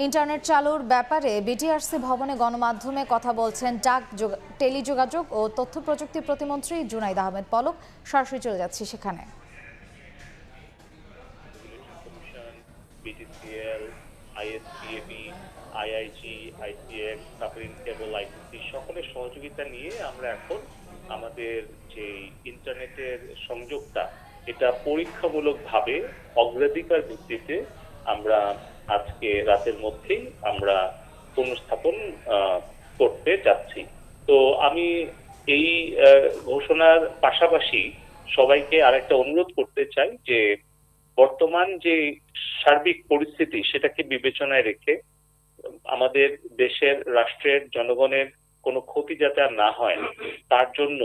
Internet চালুর ব্যাপারে BTRC ভবনে গণমাধ্যমে কথা বলছেন টেলিযোগাযোগ ও তথ্য প্রযুক্তি প্রতিমন্ত্রী জুনাইদ আহমেদ পলক। সরাসরি চলে যাচ্ছি সেখানে। BTCL, ISPAB, IIG, ICX, Sabrin cable, ITC সকলের সহযোগিতা নিয়ে আমরা এখন আমাদের যে ইন্টারনেটের সংযোগটা এটা পরীক্ষামূলকভাবে অগ্রাধিকার ভিত্তিতে আমরা আজকে রাতের মধ্যেই আমরা পুনঃস্থাপন করতে যাচ্ছি। তো আমি এই ঘোষণার পাশাপাশি সবাইকে আরেকটা অনুরোধ করতে চাই যে বর্তমান যে সার্বিক পরিস্থিতি সেটাকে বিবেচনায় রেখে আমাদের দেশের রাষ্ট্রের জনগণের কোনো ক্ষতি যাতে আর না হয় তার জন্য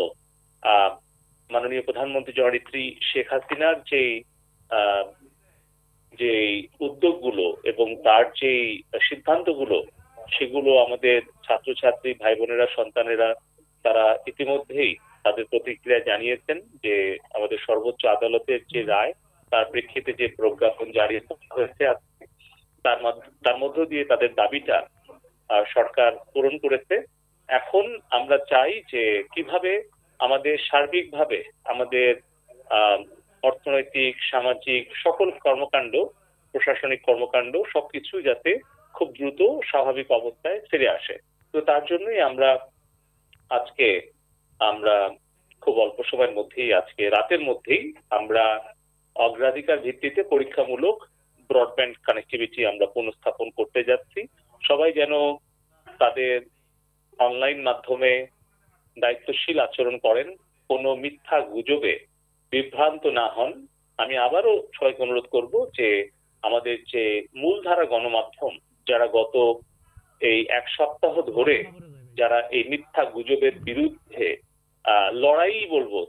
মাননীয় প্রধানমন্ত্রী জননেত্রী শেখ হাসিনার যে উদ্যোগগুলো এবং তার যে সিদ্ধান্তগুলো সেগুলো আমাদের ছাত্রছাত্রী ভাই বোনেরা সন্তানেরা তারা ইতিমধ্যেই তাদের প্রতিক্রিয়া জানিয়েছেন যে আমাদের সর্বোচ্চ আদালতের যে রায় তার প্রেক্ষিতে যে প্রজ্ঞাপন জারি হয়েছে তার মধ্য দিয়ে তাদের দাবিটা সরকার পূরণ করেছে। এখন আমরা চাই যে কিভাবে আমাদের সার্বিকভাবে আমাদের অর্থনৈতিক সামাজিক সকল কর্মকাণ্ড প্রশাসনিক কর্মকাণ্ড সবকিছু যাতে খুব দ্রুত স্বাভাবিক অবস্থায় ফিরে আসে। তো তার জন্যই আজকে আমরা খুব অল্প সময়ের মধ্যেই আজকে রাতের মধ্যেই আমরা অগ্রাধিকার ভিত্তিতে পরীক্ষামূলক ব্রডব্যান্ড কানেক্টিভিটি আমরা পুনঃস্থাপন করতে যাচ্ছি। সবাই যেন তাদের অনলাইন মাধ্যমে দায়িত্বশীল আচরণ করেন, কোনো মিথ্যা গুজবে বিভ্রান্ত না হন। আমি আবারও সবাইকে অনুরোধ করব যে আমাদের যে মূলধারা গণমাধ্যম যারা গত এই এক সপ্তাহ ধরে যারা এই মিথ্যা গুজবের বিরুদ্ধে লড়াই বলবো